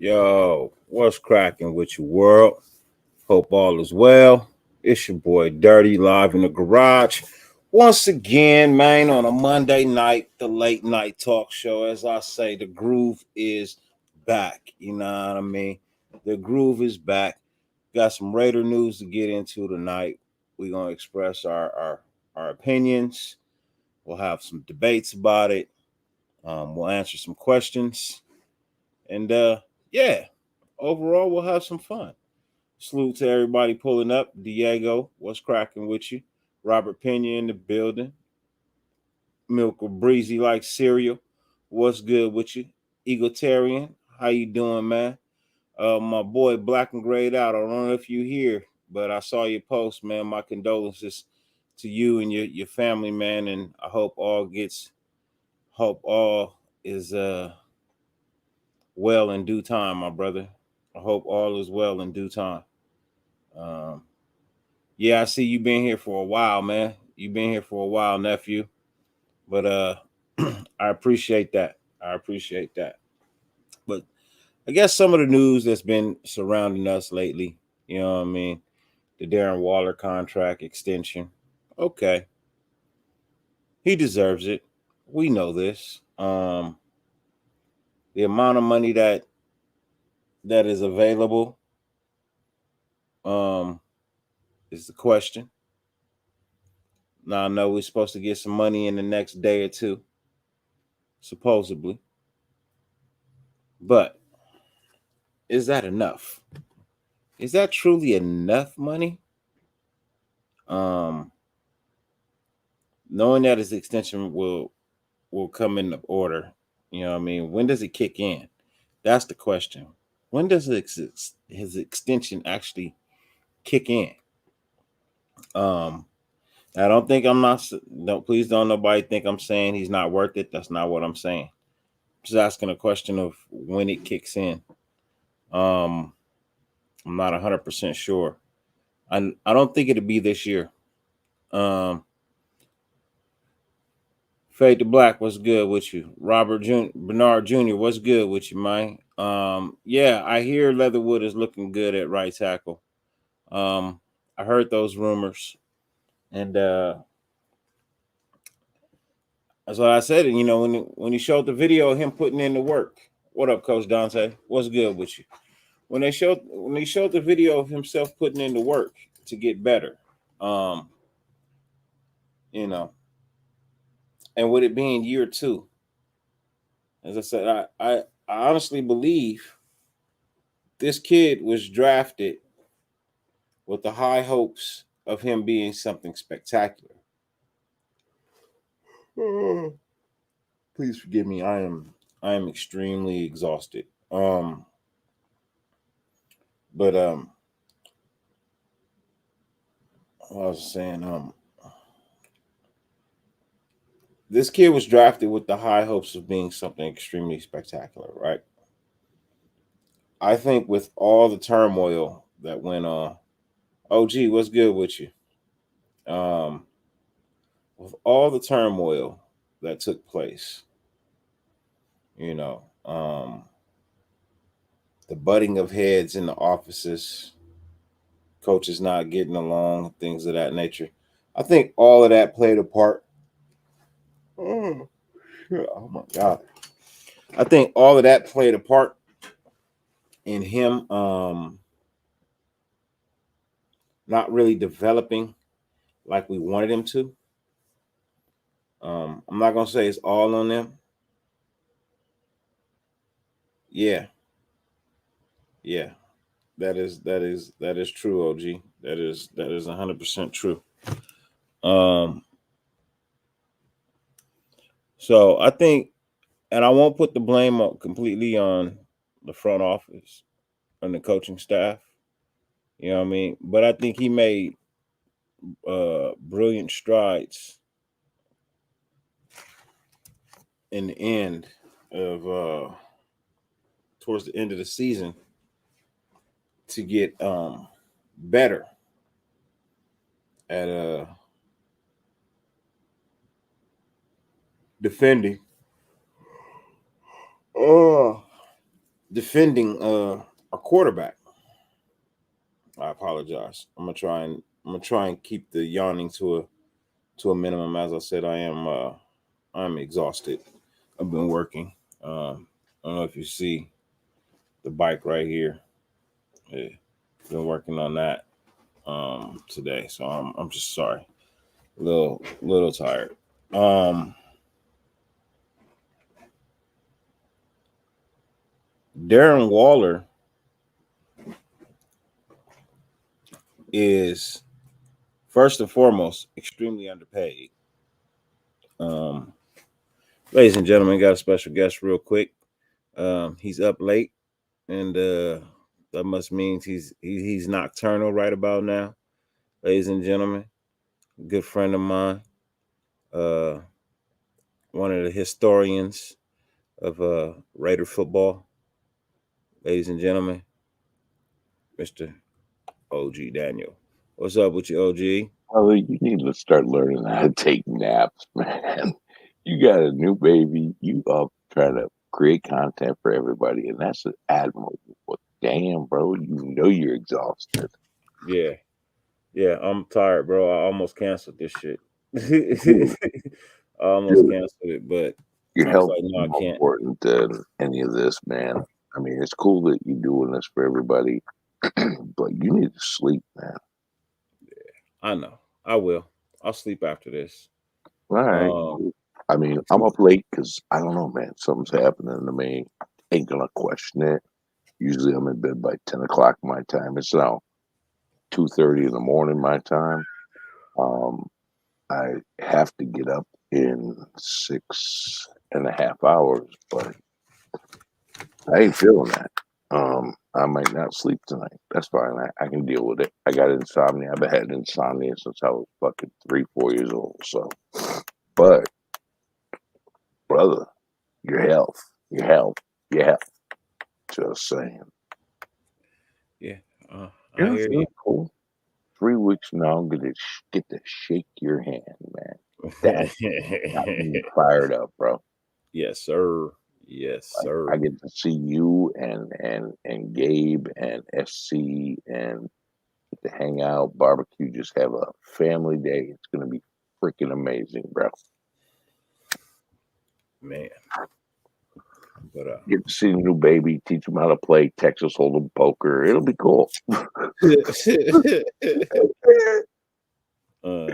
Yo, what's cracking with you, world? Hope all is well. It's your boy Dirty live in the garage. Once again, man, on a Monday night, the late night talk show. As I say, the groove is back. You know what I mean? The groove is back. Got some Raider news to get into tonight. We're gonna express our opinions. We'll have some debates about it. We'll answer some questions. And yeah, overall, we'll have some fun. Salute to everybody pulling up. Diego, what's cracking with you? Robert Pena in the building. Milk or breezy like cereal. What's good with you? Egotarian, how you doing, man? My boy Black and Grayed Out. I don't know if you here, but I saw your post, man. My condolences to you and your family, man. And I hope all is well in due time, my brother. I hope all is well in due time. Um, yeah, I see you been here for a while, man. You've been here for a while, nephew. But I appreciate that. I appreciate that. But I guess some of the news that's been surrounding us lately, you know what I mean? The Darren Waller contract extension. Okay. He deserves it. We know this. The amount of money that is available um is the question. Now I know we're supposed to get some money in the next day or two, supposedly. But is that enough? Is that truly enough money? Um, Knowing that his extension will come in order, you know what I mean? When does it kick in? That's the question. When does his extension actually kick in? Um, I don't think I'm not. No, please don't nobody think I'm saying he's not worth it. That's not what I'm saying. Just asking a question of when it kicks in. Um, I'm not 100% sure. I don't think it'll be this year. Um, Fade to Black, what's good with you? Bernard Jr., what's good with you, man? Yeah, I hear Leatherwood is looking good at right tackle. Um, I heard those rumors, and that's what I said. And when he showed the video of him putting in the work. What up, Coach Dante? What's good with you? When they showed the video of himself putting in the work to get better, um, you know, and with it being year two, as I said, I honestly believe this kid was drafted with the high hopes of him being something spectacular. Please forgive me. I am extremely exhausted. But I was saying, this kid was drafted with the high hopes of being something extremely spectacular, right? I think with all the turmoil that went on, OG, what's good with you? Um, with all the turmoil that took place, you know, the butting of heads in the offices, coaches not getting along, things of that nature. I think all of that played a part. Oh, shit. Oh my God. I think all of that played a part in him not really developing like we wanted him to. I'm not gonna say it's all on them. Yeah, yeah. That is true, OG. That is 100% true. Um, so I think, and I won't put the blame completely on the front office and the coaching staff. You know what I mean? But I think he made brilliant strides in the end of towards the end of the season to get better at defending. Oh, defending a quarterback. I apologize. I'm gonna try and keep the yawning to a minimum. As I said, I'm exhausted. I've been working. I don't know if you see the bike right here. Yeah, been working on that today, so I'm just sorry. Little tired. Darren Waller is first and foremost extremely underpaid. Um, Ladies and gentlemen, got a special guest real quick. He's up late, and that must means he's nocturnal right about now. Ladies and gentlemen, a good friend of mine, uh, one of the historians of Raider football. Ladies and gentlemen, Mr. OG Daniel. What's up with you, OG? Oh, you need to start learning how to take naps, man. You got a new baby. You up trying to create content for everybody, and that's admirable. But damn, bro, you know you're exhausted. Yeah, yeah, I'm tired, bro. I almost canceled this shit. Dude, I almost dude, canceled it, but your I was health like, is no, I more can't. important than any of this, man. I mean, it's cool that you're doing this for everybody, but you need to sleep, man. I know. I will. I'll sleep after this. All right. Um, I mean, I'm up late because I don't know, man. Something's happening to me. Ain't gonna question it. Usually, I'm in bed by 10 o'clock my time. It's now 2:30 in the morning my time. Um, I have to get up in 6.5 hours, but I ain't feeling that. I might not sleep tonight. That's fine. I can deal with it. I got insomnia. I've had insomnia since I was fucking 3, 4 years old. So, but brother, your health, your health, your health. Just saying. yeah, I You know, hear you. really cool. 3 weeks from now, I'm gonna get to shake your hand, man. That got me fired up, bro. Yes, sir. Yes, Like sir. I get to see you and Gabe and SC and get to hang out, barbecue, just have a family day. It's gonna be freaking amazing, bro. Man. But Get to see the new baby, teach him how to play Texas Hold'em poker. It'll be cool. uh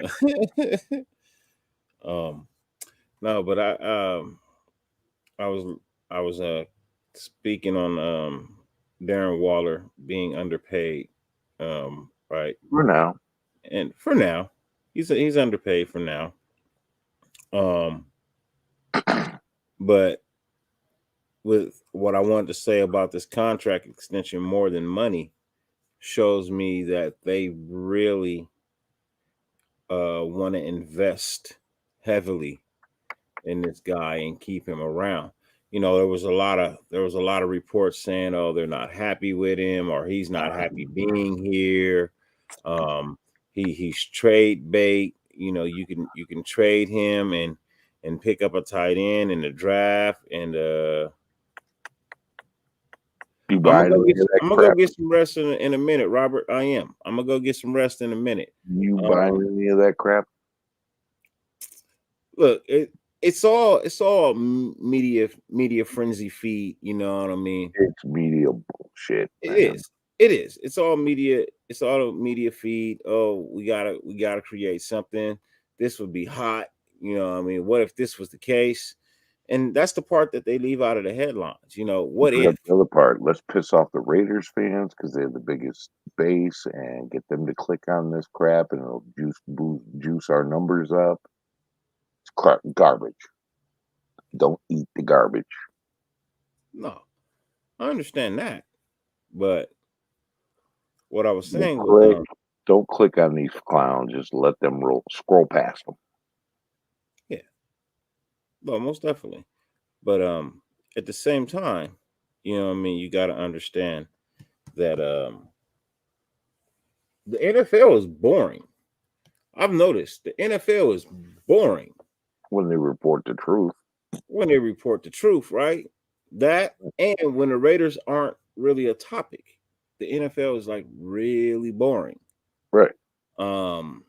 um no, but I was I was speaking on Darren Waller being underpaid. Right. For now, And for now, he's underpaid for now. Um but with what I wanted to say about this contract extension more than money shows me that they really want to invest heavily in this guy and keep him around. You know, there was a lot of reports saying, oh, they're not happy with him or he's not happy being here. Um, he's trade bait. You know, you can trade him and pick up a tight end in the draft. And you buying any of that I'm gonna go crap? get some rest in a minute, Robert. I am. I'm gonna go get some rest in a minute. You buying Um, any of that crap? Look, it's all media frenzy feed. You know what I mean? It's media bullshit, It man. is. It is. It's all media. It's all a media feed. Oh, we gotta create something. This would be hot. You know what I mean? What if this was the case? And that's the part that they leave out of the headlines. You know, You what forgot if? the other part. Let's piss off the Raiders fans because they're the biggest base and get them to click on this crap and it'll juice our numbers up. It's garbage. Don't eat the garbage. No, I understand that, but what I was Don't saying was, click. Don't click on these clowns. Just let them roll. Scroll past them. yeah, well, most definitely. But at the same time, you know what I mean, you got to understand that the NFL is boring. I've noticed the NFL is boring When they report the truth. when they report the truth, right? That and when the Raiders aren't really a topic, the NFL is like really boring. Right. Um,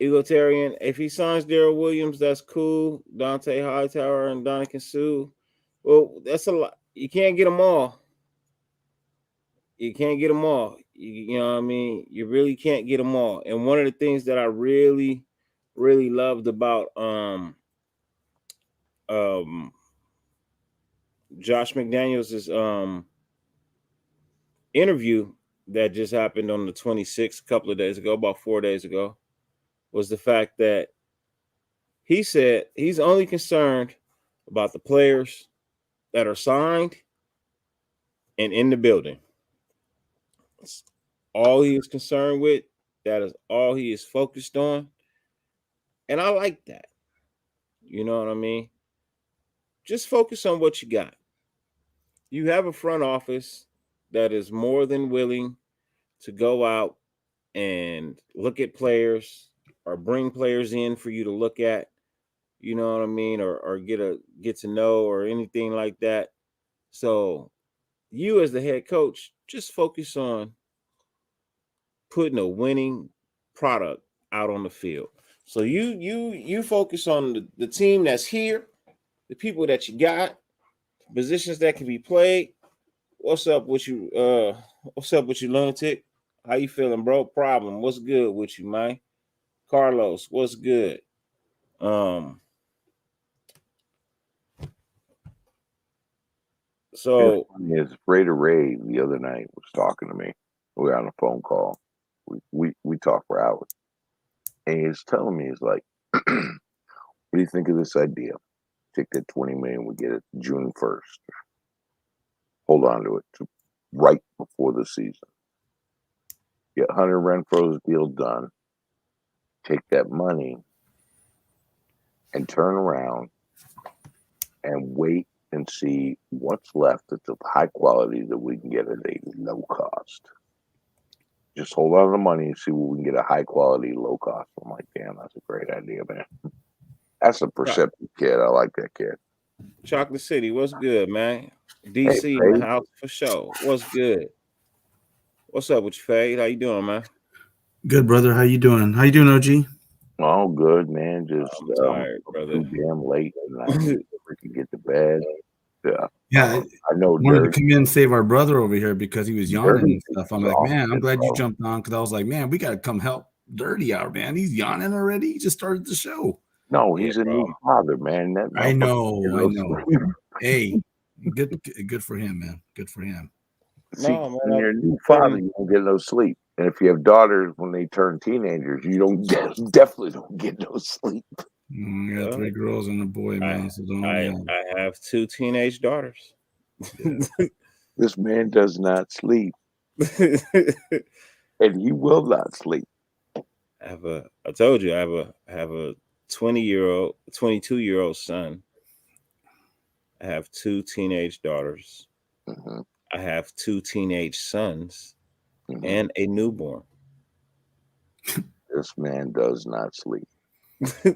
Egalitarian, if he signs Daryl Williams, that's cool. Dante Hightower and Dominican Sue. Well, that's a lot. You can't get them all. You can't get them all. You know what I mean? You really can't get them all. And one of the things that I really, really loved about um Josh McDaniels' interview that just happened on the 26th, a couple of days ago, about 4 days ago, was the fact that he said he's only concerned about the players that are signed and in the building. That's all he is concerned with. That is all he is focused on. And I like that. You know what I mean? Just focus on what you got. You have a front office that is more than willing to go out and look at players or bring players in for you to look at, you know what I mean, or get to know or anything like that. So you as the head coach, just focus on putting a winning product out on the field. So you focus on the team that's here, the people that you got, positions that can be played. What's up with you? What's up with you, lunatic? How you feeling, bro? Problem. What's good with you, man? Carlos, what's good? Um, so His Raider Ray the other night was talking to me. We were on a phone call. We talked for hours, and he's telling me, he's like, "What do you think of this idea? Take that 20 million, we get it June 1st. Hold on to it to right before the season. Get Hunter Renfro's deal done. Take that money and turn around and wait and see what's left that's of high quality that we can get at a low cost. Just hold on to the money and see what we can get a high quality, low cost." I'm like, damn, that's a great idea, man. That's a perceptive kid. I like that kid. Chocolate City, what's good, man? Hey, DC in the house for sure. What's good? What's up with you, Fade? How you doing, man? Good, brother. How you doing? How you doing, OG? all good, man. Just I'm tired, brother. too damn late tonight. We can get to bed. Yeah, I know wanted to Dirty. come in and save our brother over here because he was yawning Dirty and stuff. I'm is like, off man, I'm it, glad you bro. jumped on because I was like, man, we got to come help Dirty out, man. He's yawning already. He just started the show. No, Yeah, he's a bro. new father, man. That I motherfucker know. Hey, good for him, man. Good for him. See, No, man, when you're a new father, you don't get no sleep. And if you have daughters when they turn teenagers, you don't definitely don't get no sleep. I got 3 girls and a boy, man. So don't I have 2 teenage daughters. Yeah. This man does not sleep, and he will not sleep. I told you I have a 20-year-old, 22-year-old son. I have 2 teenage daughters. Mm-hmm. I have 2 teenage sons Mm-hmm. and a newborn. This man does not sleep.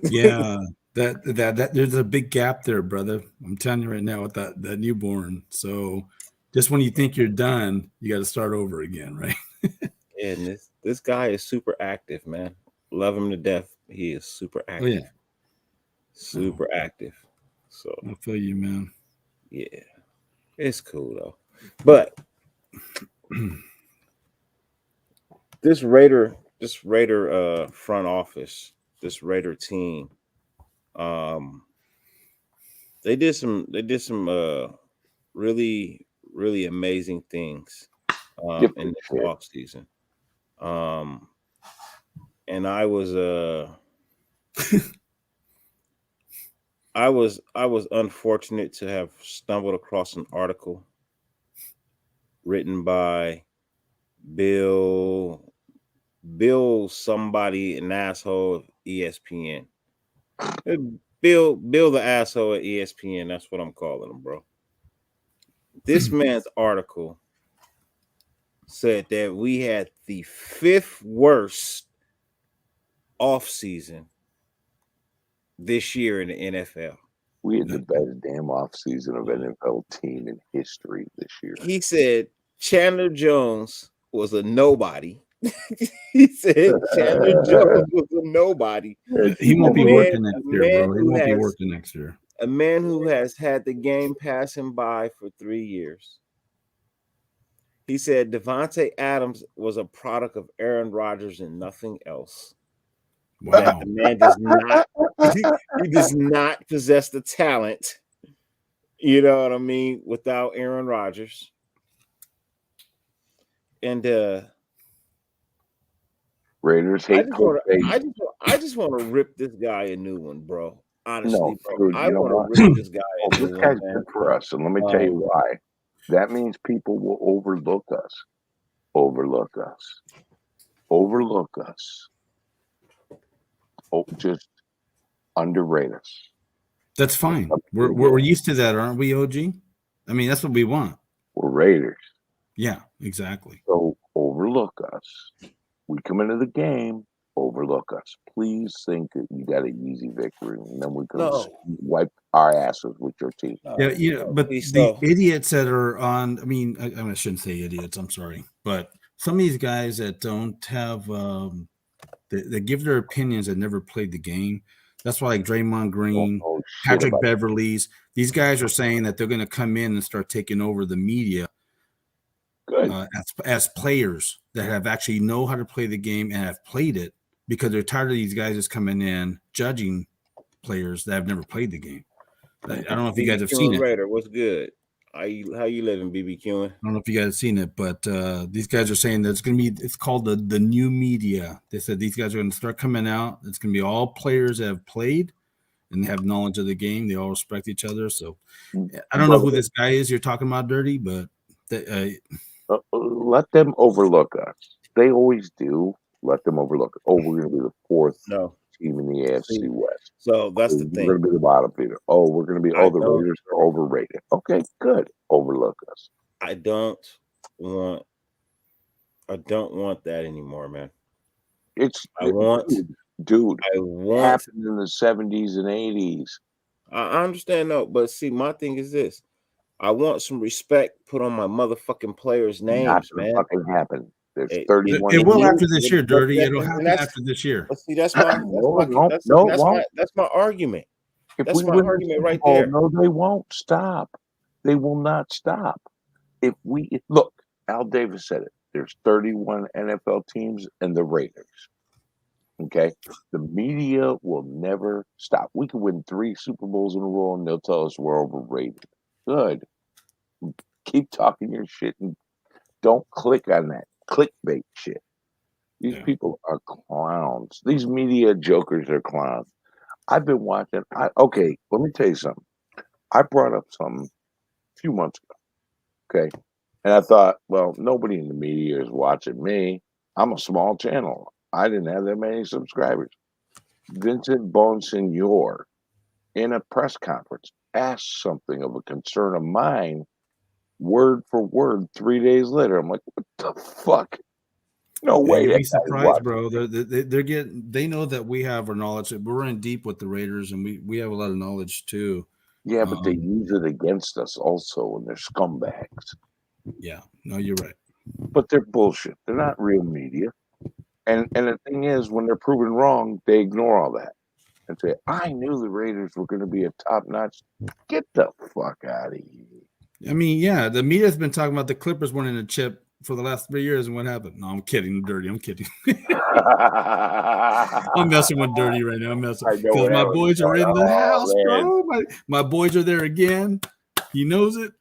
Yeah. That there's a big gap there, brother. I'm telling you right now with that newborn. So just when you think you're done, you got to start over again, right? And this guy is super active, man. Love him to death. He is super active. Oh yeah, Super active. So I feel you, man. yeah, it's cool though. But this Raider front office, this Raider team, they did some really really amazing things in this off season. And I was I was unfortunate to have stumbled across an article written by Bill somebody, an asshole of ESPN. Bill the asshole at ESPN. That's what I'm calling him, bro. This man's article said that we had the 5th worst off season this year in the NFL. We had the best damn offseason of NFL team in history this year. He said Chandler Jones was a nobody. He said Chandler Jones was a nobody. He won't be working next year, bro. He won't be working next year. A man who has had the game pass him by for 3 years. He said Devontae Adams was a product of Aaron Rodgers and nothing else. Wow. That the man does not he does not possess the talent, you know what I mean, without Aaron Rodgers. And Raiders hate I just want to rip this guy a new one, bro. Honestly, no, bro. dude, I want to rip this guy a new this one. guy's good for us, and let me tell you why. That means people will overlook us. Overlook us. Overlook us. Oh, just underrate us. That's fine. We're used to that, aren't we, OG? I mean, that's what we want. We're Raiders. Yeah, exactly. So overlook us. We come into the game, overlook us. Please think that you got an easy victory, and then we can wipe our asses with your team. Yeah, but the idiots that are on, I mean, I shouldn't say idiots, I'm sorry, but some of these guys that don't have, they give their opinions that never played the game. That's why, like Draymond Green, Patrick Beverley's, these guys are saying that they're going to come in and start taking over the media. Good. As players that have actually know how to play the game and have played it, because they're tired of these guys just coming in judging players that have never played the game. I don't know if you guys have seen it. Raider, what's good? How you living, BBQing? I don't know if you guys have seen it, but these guys are saying that it's called the new media. They said these guys are going to start coming out. It's going to be all players that have played and have knowledge of the game. They all respect each other. So I don't know who this guy is you're talking about, Dirty, but let them overlook us. They always do. Let them overlook. Oh, we're going to be the fourth team in the AFC West. So that's the thing. We're going to be the bottom feeder. Oh, we're going to be. The Raiders are overrated. Okay, good. Overlook us. I don't want that anymore, man. Dude. Happened in the 70s and 80s. I understand, though, but see, my thing is this: I want some respect put on my motherfucking players' names, man. Fucking happen. There's 31. It will after this year, Dirty. It'll happen after this year. See, that's my argument. That's my argument right there. No, they won't stop. They will not stop. If we look, Al Davis said it. There's 31 NFL teams and the Raiders. Okay, the media will never stop. We could win 3 Super Bowls in a row, and they'll tell us we're overrated. Good. Keep talking your shit and don't click on that clickbait shit. These people are clowns. These media jokers are clowns. I've been watching. Okay, let me tell you something. I brought up something a few months ago. Okay, and I thought, well, nobody in the media is watching me. I'm a small channel. I didn't have that many subscribers. Vincent Bonsignor, in a press conference, asked something of a concern of mine, word for word, 3 days later. I'm like, what the fuck? No way. You'd be surprised, bro. They know that we have our knowledge. We're in deep with the Raiders, and we have a lot of knowledge too. Yeah, but they use it against us also, and they're scumbags. Yeah, no, you're right. But they're bullshit. They're not real media. And the thing is, when they're proven wrong, they ignore all that and say, I knew the Raiders were going to be a top-notch. Get the fuck out of here. I mean, yeah, the media's been talking about the Clippers winning a chip for the last 3 years, and what happened? No, I'm kidding, Dirty. I'm kidding. I'm messing with Dirty right now. I'm messing because my boys are in the house, bro. My boys are there again. He knows it.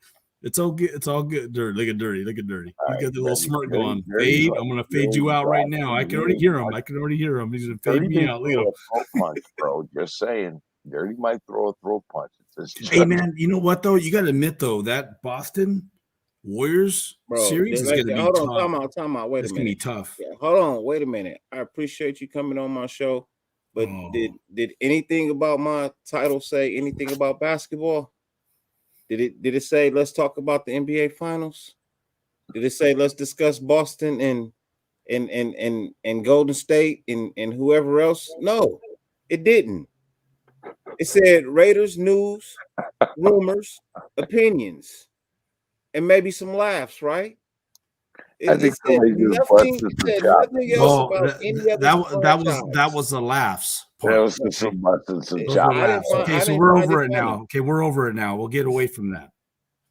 It's all good. It's all good. Dirty. Look at Dirty. Look at Dirty. He's got the little smirk going. Fade. I'm gonna fade you out right now. I can already hear him. He's gonna fade me out. Look at him. Punch, bro. Just saying. Dirty might throw a throw punch. Hey man, you know what though? You got to admit though that Boston Warriors series is going to be tough. Time out. Wait a minute. It's going to be tough. Yeah, hold on. Wait a minute. I appreciate you coming on my show, but did anything about my title say anything about basketball? Did it say let's talk about the NBA Finals? Did it say let's discuss Boston and Golden State and whoever else? No, it didn't. It said Raiders news, rumors, opinions, and maybe some laughs, right? I think It said somebody just busted some nothing else Oh, about any other that franchise. was the laughs That part. was just some busted some Those were chops. laughs. Okay, I so didn't we're find over it it funny. now. Okay, we're over it now. We'll get away from that.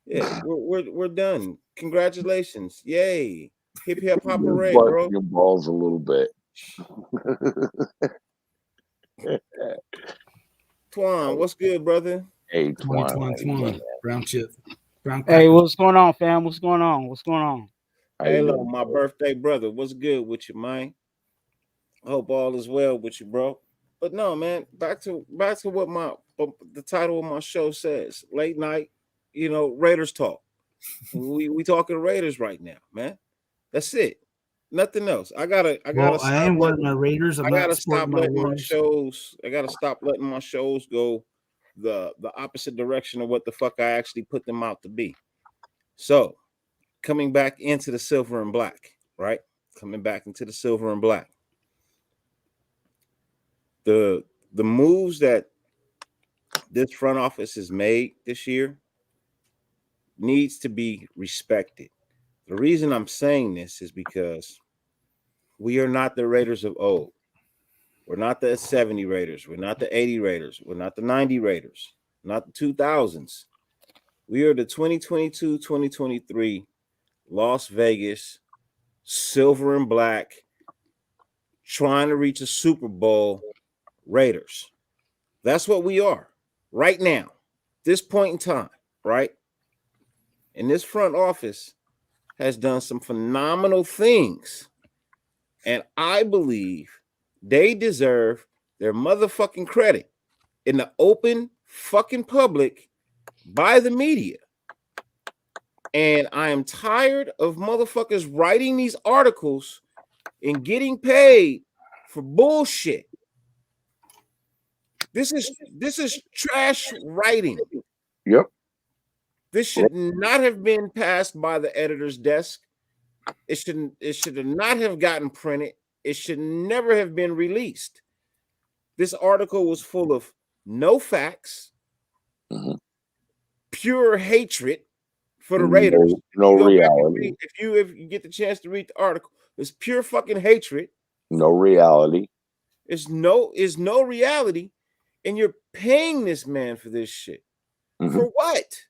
Yeah, we're done. Congratulations. Yay. Hip hip hop You're hooray, busting bro. your balls a little bit. Twan, what's good, brother? Hey, 2020. Brown chip. Brown Hey, cracker. what's going on, fam? What's going on? What's going on? Hello, my birthday brother. What's good with you, man? Hope all is well with you, bro. But no, man, back to what the title of my show says. Late night, Raiders talk. We talking Raiders right now, man. That's it. Nothing else. I gotta I am one of my Raiders. I gotta stop letting my shows. I gotta stop letting my shows go the opposite direction of what the fuck I actually put them out to be. So coming back into the silver and black, right? Coming back into the silver and black. The moves that this front office has made this year needs to be respected. The reason I'm saying this is because we are not the Raiders of old. We're not the 70 Raiders. We're not the 80 Raiders. We're not the 90 Raiders. Not the 2000s. We are the 2022, 2023 Las Vegas silver and black trying to reach a Super Bowl Raiders. That's what we are right now, this point in time, right? And this front office has done some phenomenal things. And I believe they deserve their motherfucking credit in the open fucking public by the media. And I am tired of motherfuckers writing these articles and getting paid for bullshit. This is trash writing. Yep. This should not have been passed by the editor's desk. It should not have gotten printed. It should never have been released. This article was full of no facts, pure hatred for the Raiders. No reality. If you get the chance to read the article, it's pure fucking hatred. No reality. It's no reality, and you're paying this man for this shit. For what?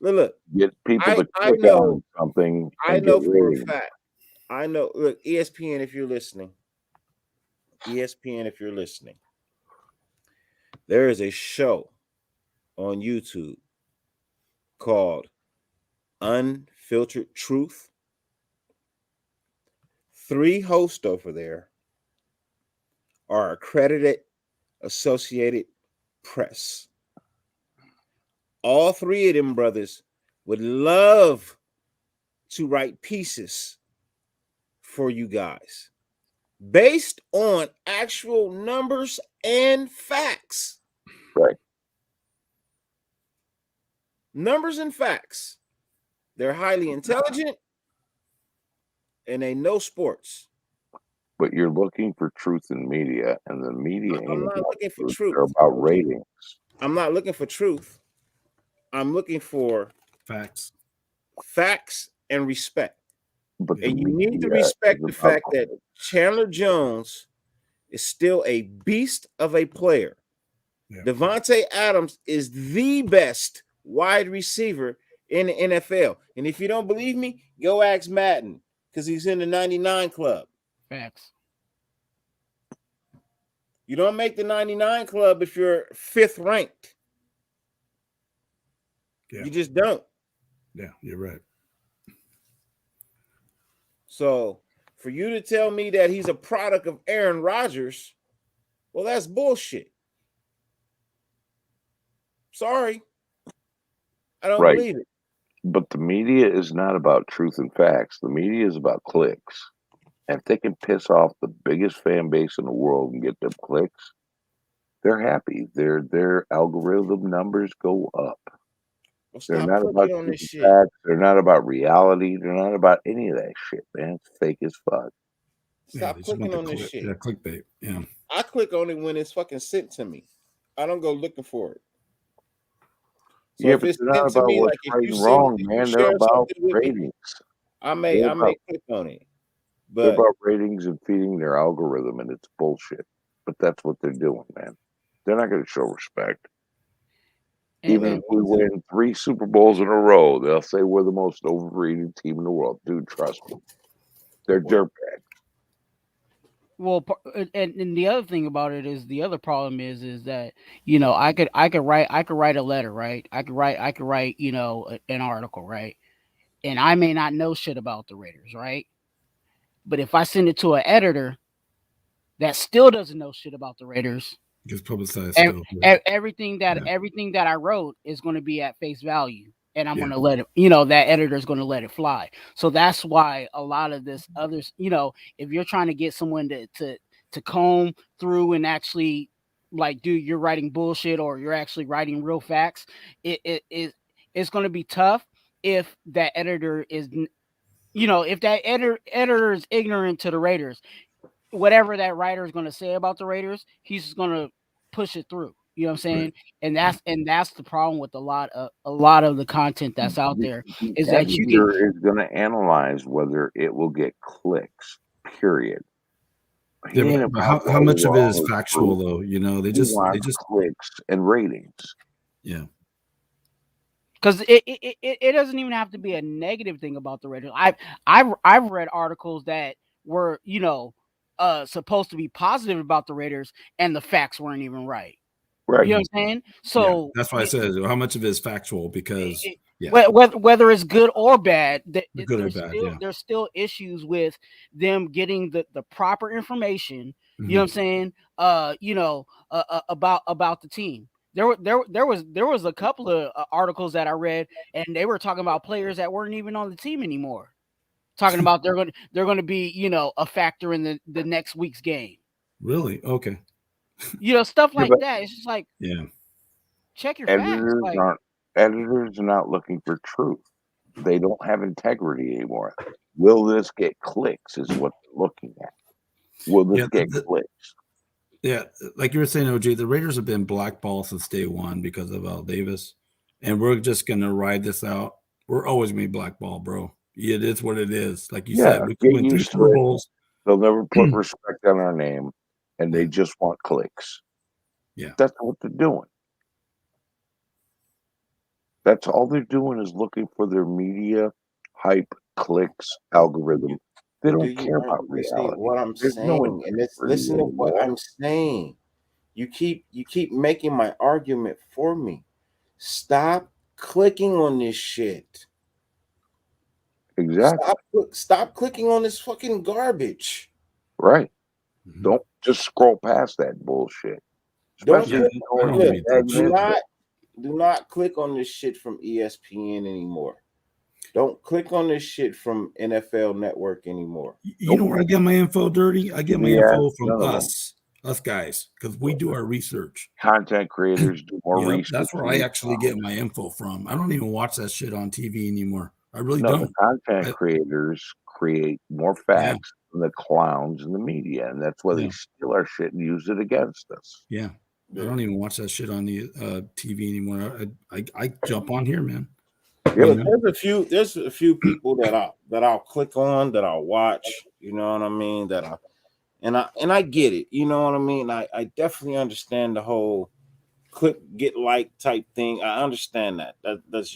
Look, get people to click on something. I know for a fact. I know. Look, ESPN, if you're listening, there is a show on YouTube called Unfiltered Truth. 3 hosts over there are accredited Associated Press. All 3 of them brothers would love to write pieces for you guys based on actual numbers and facts. Right. Numbers and facts. They're highly intelligent and they know sports. But you're looking for truth in media, and the media I'm not looking for truth. They're about ratings. I'm not looking for truth. I'm looking for facts and respect. And you need to respect the fact that Chandler Jones is still a beast of a player. Yeah. Devontae Adams is the best wide receiver in the NFL. And if you don't believe me, go ask Madden because he's in the 99 club. Facts. You don't make the 99 club if you're 5th ranked. Yeah. You just don't. Yeah, you're right. So for you to tell me that he's a product of Aaron Rodgers, well, that's bullshit. Sorry. I don't believe it. But the media is not about truth and facts. The media is about clicks. And if they can piss off the biggest fan base in the world and get them clicks, they're happy. Their algorithm numbers go up. Well, they're not about truth and facts. They're not about reality. They're not about any of that shit, man. It's fake as fuck. Stop clicking on this shit. Yeah, clickbait. Yeah. I click on it when it's fucking sent to me. I don't go looking for it. So Yeah, if but it's they're not sent to about me, what's like if right you and send, wrong, if you man. They're share about something with me, ratings. I They're may click on it. They're But about ratings and feeding their algorithm, and it's bullshit. But that's what they're doing, man. They're not going to show respect. Even if we win 3 Super Bowls in a row, they'll say we're the most overrated team in the world. Dude, trust me. They're dirtbags. Well, and the other thing about it is the other problem is that I could write a letter, right? I could write an article, right? And I may not know shit about the Raiders, right? But if I send it to an editor that still doesn't know shit about the Raiders, Gets publicized still. everything that I wrote is going to be at face value, and I'm Yeah. going to let it. That editor is going to let it fly. So that's why a lot of this others, if you're trying to get someone to comb through and actually like, dude, you're writing bullshit or you're actually writing real facts, it's going to be tough if that editor is, if that editor is ignorant to the Raiders. Whatever that writer is going to say about the Raiders, he's just going to push it through. You know what I'm saying? Right. And that's the problem with a lot of the content that's out there The is that you can. editor is going to analyze whether it will get clicks, period. He Yeah, ain't but about how much of it is overall factual truth. though? They He just wants clicks and ratings. yeah. Because it doesn't even have to be a negative thing about the Raiders. I've read articles that were supposed to be positive about the Raiders, and the facts weren't even right. Right. You know what I'm saying? Yeah, So that's why I said how much of it is factual because whether it's good or bad, good or bad, there's still issues with them getting the proper information. Mhm. You know what I'm saying? About the team. There was a couple of articles that I read, and they were talking about players that weren't even on the team anymore. Talking about they're going to be a factor in the next week's game. Really? Okay. Stuff like that. It's just like, yeah. Check your facts. Like, Editors are not looking for truth. They don't have integrity anymore. Will this get clicks? Is what they're looking at. Will this get clicks? Yeah, like you were saying, OJ, the Raiders have been blackballed since day one because of Al Davis, and we're just gonna ride this out. We're always gonna be blackballed, bro. It is what it is. Like you said, we get win 3 used to Super it. Bowls. They'll never put respect on our name, and they just want clicks. Yeah, that's what they're doing. That's all they're doing is looking for their media hype, clicks, algorithm. They don't care about reality. What I'm There's saying, no and listen to what I'm saying. You keep making my argument for me. Stop clicking on this shit. Exactly. Stop clicking on this fucking garbage. Right. Mm-hmm. Don't just scroll past that bullshit. Especially do not click on this shit from ESPN anymore. Don't click on this shit from NFL Network anymore. You know where I get my info, Dirty? I get my info from us guys, because we do our research. Content creators do more research. That's where I actually get my info from. I don't even watch that shit on TV anymore. I really don't. The content creators create more facts than the clowns in the media, and that's why they steal our shit and use it against us. Yeah. I don't even watch that shit on the TV anymore. I jump on here, man. Yeah, there's a few people that I'll click on, that I'll watch. You know what I mean? And I get it. You know what I mean? I definitely understand the whole click get like type thing. I understand that. That's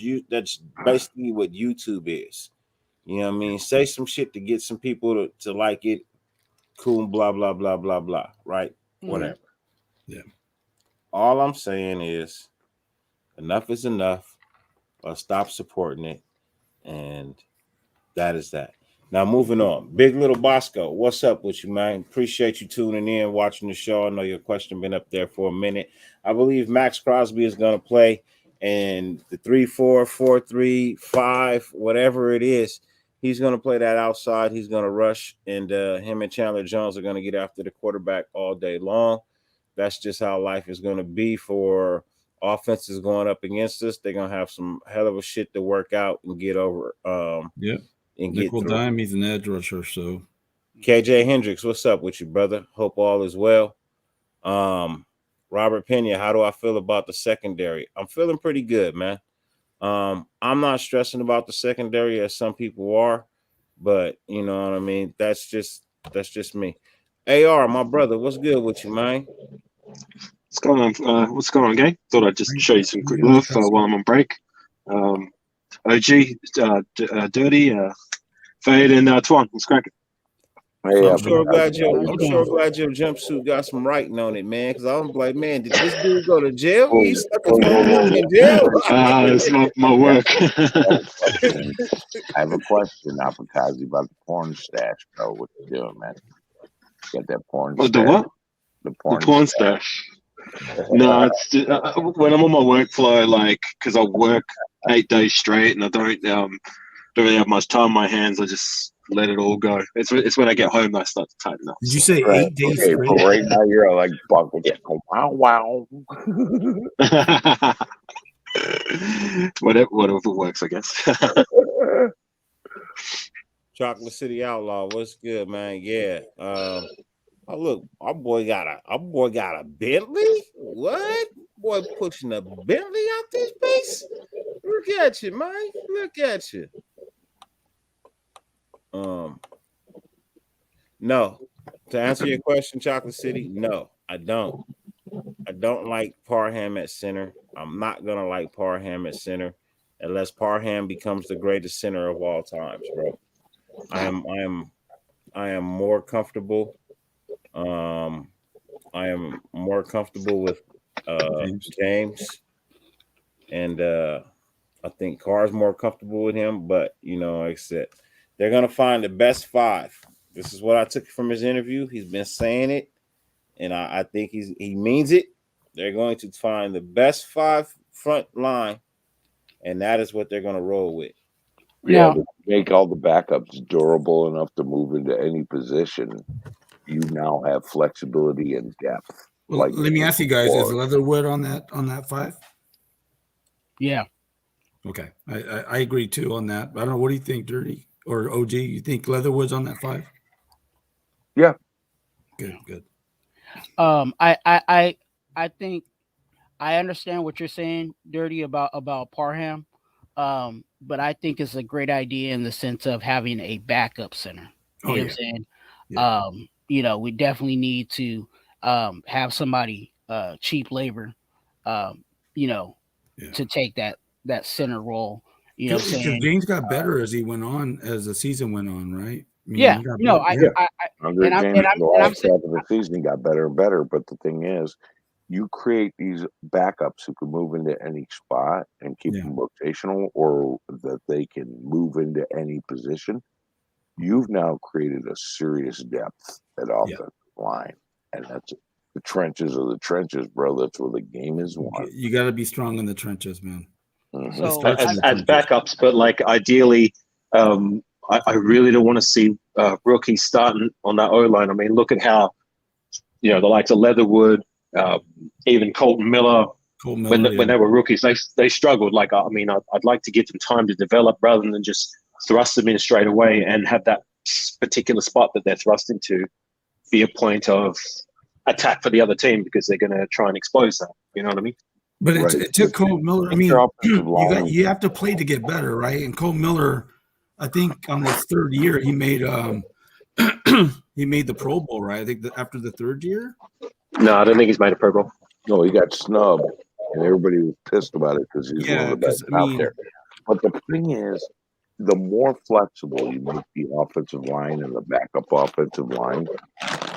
basically what YouTube is. You know what I mean? Say some shit to get some people to like it. Cool, blah blah blah blah blah. Right? Mm-hmm. Whatever. Yeah. All I'm saying is enough is enough. Stop supporting it. And that is that. Now, moving on. Big Little Bosco, what's up with you, man? Appreciate you tuning in, watching the show. I know your question been up there for a minute. I believe Max Crosby is going to play in the 3-4, 4-3, 5, whatever it is. He's going to play that outside. He's going to rush, and him and Chandler Jones are going to get after the quarterback all day long. That's just how life is going to be for offenses going up against us. They're going to have some hell of a shit to work out and get over. And nickel dime, he's an edge rusher. So KJ Hendricks, what's up with you, brother? Hope all is well. Robert Pena, how do I feel about the secondary? I'm feeling pretty good, man. I'm not stressing about the secondary as some people are, but you know what I mean. That's just me. AR, my brother, what's good with you, man? What's going on? What's going on, gang? Thought I'd just show you some quick love while I'm on break. OG, Dirty, Fade, and Twan. What's cracking? Hey, I'm sure glad your jumpsuit got some writing on it, man. Because I'm like, man, did this dude go to jail? He stuck his phone in jail. It's my work. I have a question, Apakazi, about the porn stash, bro. What you doing, man? Get that porn stash? The what? The porn stash. No, it's just, when I'm on my workflow, like, because I work 8 days straight and I don't really have much time on my hands. I just let it all go. It's when I get home that I start to tighten up. Did you say 8 days straight? But right now you're like, fuck with it. Wow. Whatever works, I guess. Chocolate City Outlaw, what's good, man? Yeah. Oh look, our boy got a Bentley. What? Boy pushing a Bentley out this piece. Look at you, man. Look at you. No. To answer your question, Chocolate City, no, I don't. I don't like Parham at center. I'm not gonna like Parham at center unless Parham becomes the greatest center of all times, bro. I am more comfortable. I am more comfortable with James, and I think Carr's more comfortable with him. But you know, like I said, they're gonna find the best 5. This is what I took from his interview. He's been saying it, and I think he means it. They're going to find the best 5 front line, and that is what they're going to roll with. Yeah, to make all the backups durable enough to move into any position, you now have flexibility and depth. Well, let me ask you guys: is Leatherwood on that 5? Yeah. Okay, I agree too on that. I don't know. What do you think, Dirty or OG? You think Leatherwood's on that 5? Yeah. Good. I think I understand what you're saying, Dirty, about Parham. But I think it's a great idea in the sense of having a backup center. You know what I'm saying? Yeah. You know, we definitely need to have somebody cheap labor, you know, to take that center role. You know what I'm saying? James got better as the season went on, right? I mean, yeah. No, James, the last half of the season got better and better. But the thing is, you create these backups who can move into any spot and keep them rotational, or that they can move into any position. You've now created a serious depth at offensive line, and that's the trenches are the trenches, bro. That's where the game is won. You got to be strong in the trenches, man. Mm-hmm. So as backups, but like ideally, I really don't want to see rookies starting on that O line. I mean, look at how the likes of Leatherwood, even Colton Miller, when they were rookies, they struggled. Like, I mean, I'd like to give them time to develop rather than just thrust them in straight away and have that particular spot that they're thrust into be a point of attack for the other team because they're going to try and expose that. You know what I mean? But it took Cole Miller. I mean, you have to play to get better, right? And Cole Miller, I think on his 3rd year, he made the Pro Bowl, right? I think after the 3rd year. No, I don't think he's made a Pro Bowl. No, he got snubbed, and everybody was pissed about it because he's one of the best out there. But the thing is, the more flexible you make the offensive line and the backup offensive line,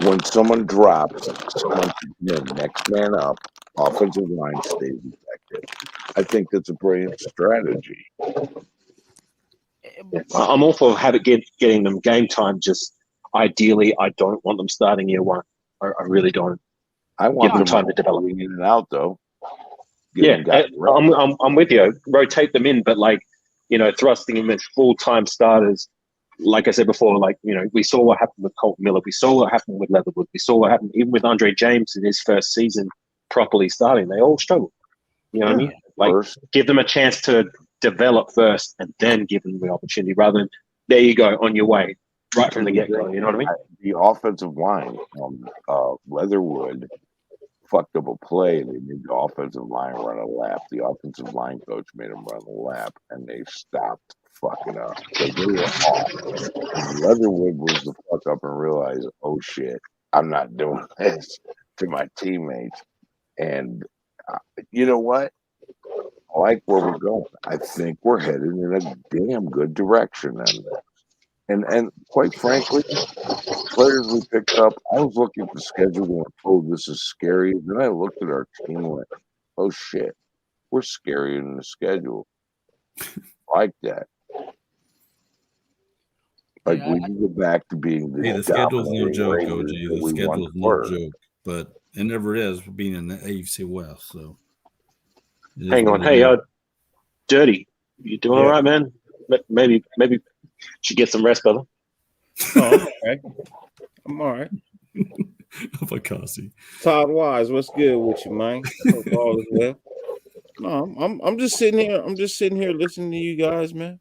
when someone drops, someone next man up, offensive line stays effective. I think that's a brilliant strategy. I'm all for getting them game time. Just ideally, I don't want them starting year 1. I really don't. I want them time to develop in and out, though. I'm with you. Rotate them in, but thrusting them as full-time starters. Like I said before, we saw what happened with Colton Miller. We saw what happened with Leatherwood. We saw what happened even with Andre James in his first season properly starting. They all struggled. You know what I mean? Give them a chance to develop first and then give them the opportunity rather than, there you go, on your way, right from the get-go. You know what I mean? The offensive line, Leatherwood, fucked up a play. They made the offensive line run a lap. The offensive line coach made them run a lap, and they stopped fucking up. So they were off. And Leatherwood was the fuck up and realized, oh shit, I'm not doing this to my teammates. And you know what? I like where we're going. I think we're headed in a damn good direction. And quite frankly, players we picked up, I was looking at the schedule going, oh, this is scary. Then I looked at our team and went, oh shit, we're scarier than the schedule. Like that. Like we can go back to being the schedule's no joke, OG. The schedule's no joke, but it never is being in the AFC West. So hang on, hey, Dirty, you doing all right, man? Maybe should get some rest, brother. Oh, okay. I'm all right. Todd Wise, what's good with you, man? Hope all is well. No, I'm just sitting here. I'm just sitting here listening to you guys, man.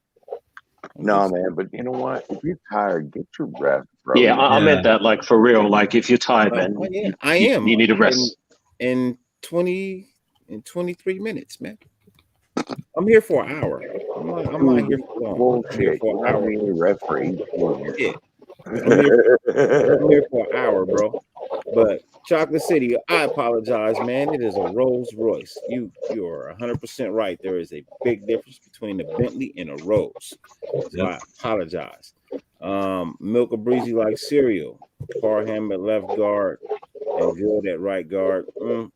Man, but you know what? If you're tired, get your rest, bro. Yeah, I meant that, like, for real. Like, if you're tired, man, I am. You need a rest. In 23 minutes, man. I'm here for an hour. I'm not here for long. I'm here for an hour. Rest for 8 minutes. Yeah. I'm here for an hour, bro. But Chocolate City, I apologize, man. It is a Rolls Royce. You are 100% right. There is a big difference between a Bentley and a Rolls. So I apologize. Milk a breezy like cereal. Parham at left guard and Good at right guard.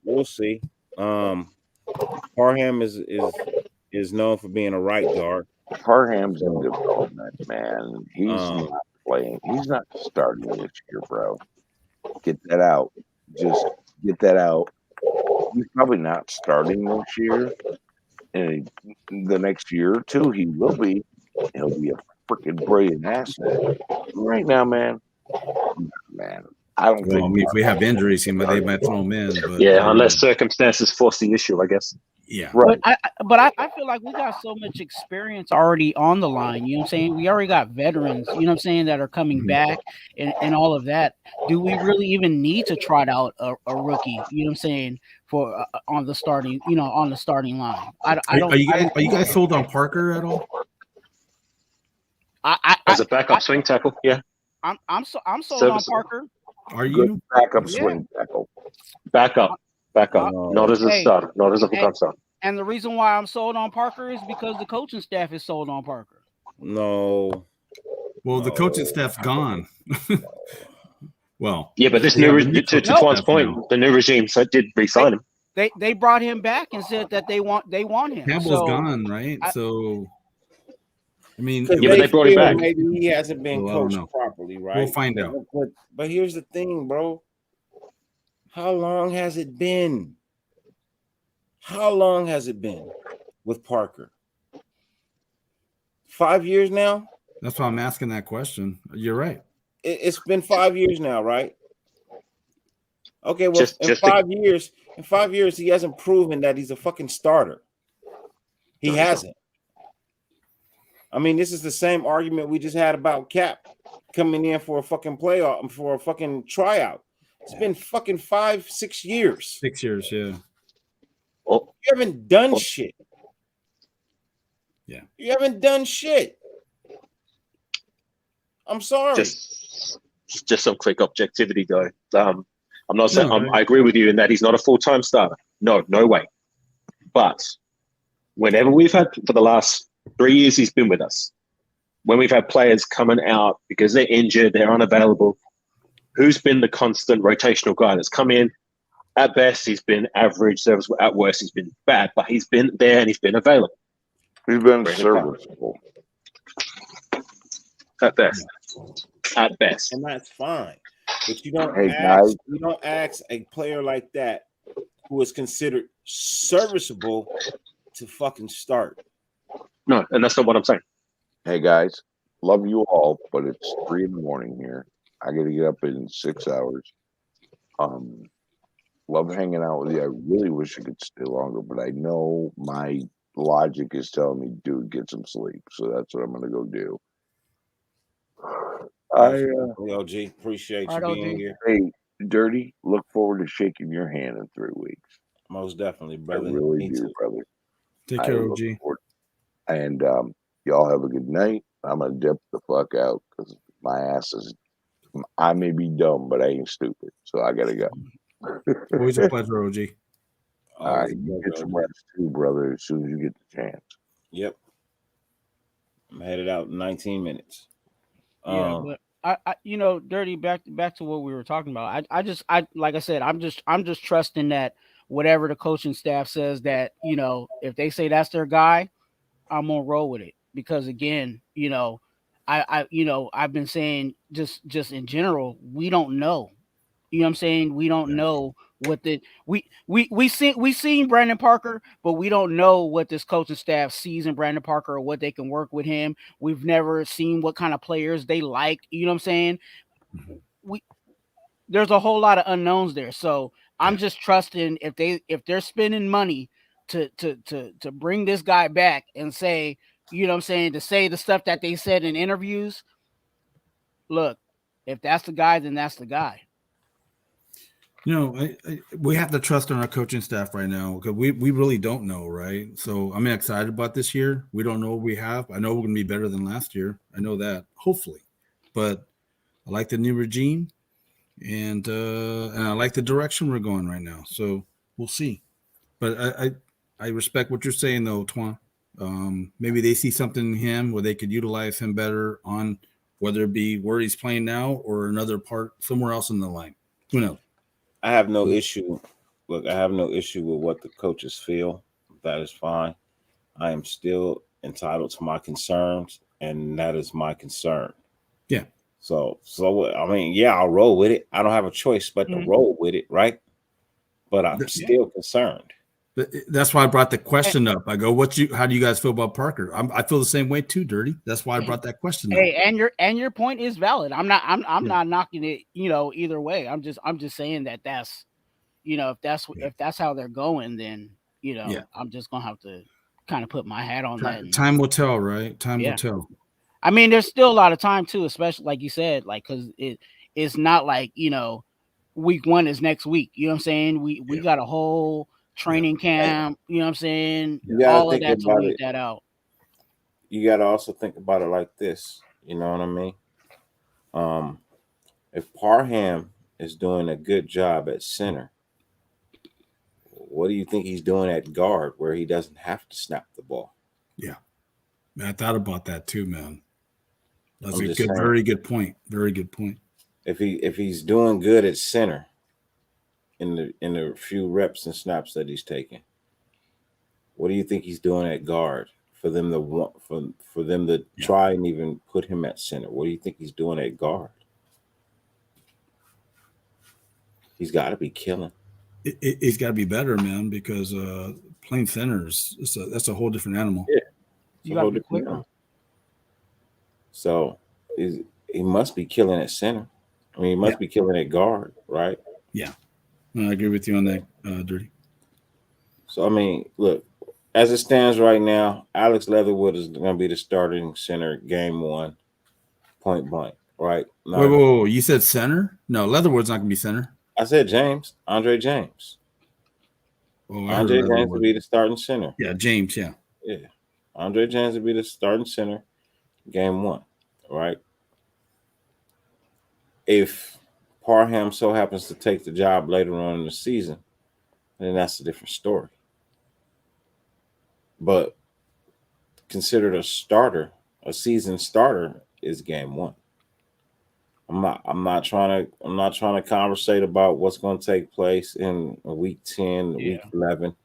We'll see. Parham is known for being a right guard. Parham's in development, man. He's not playing. He's not starting this year, bro. Get that out. Just get that out. He's probably not starting this year. And the next year or two, he will be. He'll be a freaking brilliant asset. Right now, man, I don't think. I mean, if we have injuries, they might throw him in. But, unless circumstances force the issue, I guess. Yeah, right. But I feel like we got so much experience already on the line. You know what I'm saying? We already got veterans, you know what I'm saying, that are coming back and all of that. Do we really even need to trot out a rookie? You know what I'm saying, for on the starting line? Are you guys sold on Parker at all? As a backup swing tackle, yeah. I'm sold on Parker. Are you backup swing tackle? Backup, not as a starter, not as a full-time starter. And the reason why I'm sold on Parker is because the coaching staff is sold on Parker. No. Well, the coaching staff's gone. Well, yeah, but this new to Twan's point, the new regime did re-sign him. They brought him back and said that they want him. Campbell's gone, right? So I mean, but they brought him back. Maybe he hasn't been coached properly, right? We'll find out. But here's the thing, bro. How long has it been? How long has it been with Parker? 5 years now? That's why I'm asking that question. You're right. It's been 5 years now, right? Okay, well, in 5 years, he hasn't proven that he's a fucking starter. He hasn't. I mean, this is the same argument we just had about Cap coming in for a fucking playoff, for a fucking tryout. It's been fucking 5-6 years. 6 years, yeah. You haven't done shit. Yeah. You haven't done shit. I'm sorry. Just some quick objectivity, though. I'm not saying I agree with you in that he's not a full-time starter. No way. But whenever we've had, for the last 3 years he's been with us, when we've had players coming out because they're injured, they're unavailable, who's been the constant rotational guy that's come in? At best, he's been average, serviceable. At worst, he's been bad, but he's been there and he's been available. He's been serviceable. At best. At best. And that's fine. But you don't ask a player like that who is considered serviceable to fucking start. No, and that's not what I'm saying. Hey guys, love you all, but it's 3 a.m. here. I got to get up in 6 hours. Love hanging out with you. I really wish I could stay longer, but I know my logic is telling me, dude, get some sleep. So that's what I'm going to go do. LG, appreciate you being here. Hey, Dirty, look forward to shaking your hand in 3 weeks. Most definitely, brother. I really Me do, too. brother. Take care, OG. And y'all have a good night. I'm gonna dip the fuck out because my ass is. I may be dumb, but I ain't stupid, so I gotta go. Always a pleasure, OG. All right, you get some rest too, brother. As soon as you get the chance. Yep. I'm headed out in 19 minutes. Yeah, but I Dirty, back to what we were talking about. I like I said, I'm just trusting that whatever the coaching staff says, that if they say that's their guy, I'm gonna roll with it. Because again, I've been saying just in general, we don't know. You know what I'm saying? We don't know what the we seen Brandon Parker, but we don't know what this coaching staff sees in Brandon Parker or what they can work with him. We've never seen what kind of players they like. You know what I'm saying? There's a whole lot of unknowns there. So I'm just trusting if they're spending money to bring this guy back and say, you know what I'm saying, to say the stuff that they said in interviews. Look, if that's the guy, then that's the guy. We have to trust in our coaching staff right now because we really don't know, right? So I'm excited about this year. We don't know what we have. I know we're going to be better than last year. I know that, hopefully. But I like the new regime, and I like the direction we're going right now. So we'll see. But I respect what you're saying, though, Twan. Maybe they see something in him where they could utilize him better on whether it be where he's playing now or another part somewhere else in the line. Who knows? I have no issue. Look, I have no issue with what the coaches feel. That is fine. I am still entitled to my concerns, and that is my concern. Yeah. So I mean, yeah, I'll roll with it. I don't have a choice but to roll with it, right? But I'm still concerned. That's why I brought the question up. I go, how do you guys feel about Parker? I feel the same way too, Dirty. That's why I brought that question up. Hey, and your point is valid. I'm not knocking it, either way. I'm just saying that's, if that's how they're going, then I'm just gonna have to kind of put my hat on that. Time will tell, right? Time will tell. I mean, there's still a lot of time too, especially like you said, like, because it's not like week 1 is next week. You know what I'm saying? We got a whole training camp. You know what I'm saying? All of that to weed that out. You got to also think about it like this. You know what I mean? If Parham is doing a good job at center, what do you think he's doing at guard where he doesn't have to snap the ball? Yeah. Man, I thought about that too, man. That's very good point. Very good point. If he's doing good at center in the few reps and snaps that he's taking, what do you think he's doing at guard for them to try and even put him at center? What do you think he's doing at guard? He's got to be killing. He's got to be better, man, because playing centers, that's a whole different animal. Yeah, you got to be quicker. So he must be killing at center. I mean, he must be killing at guard, right? Yeah, I agree with you on that, Dirty. So I mean, look, as it stands right now, Alex Leatherwood is going to be the starting center game 1, point blank, right? Whoa, you said center? No, Leatherwood's not going to be center. I said Andre James. Oh, Andre James will be the starting center. Yeah, James, yeah. Yeah. Andre James will be the starting center game 1, right? If Parham so happens to take the job later on in the season, then that's a different story. But considered a season starter is game 1. I'm not trying to conversate about what's going to take place in week 10, week 11.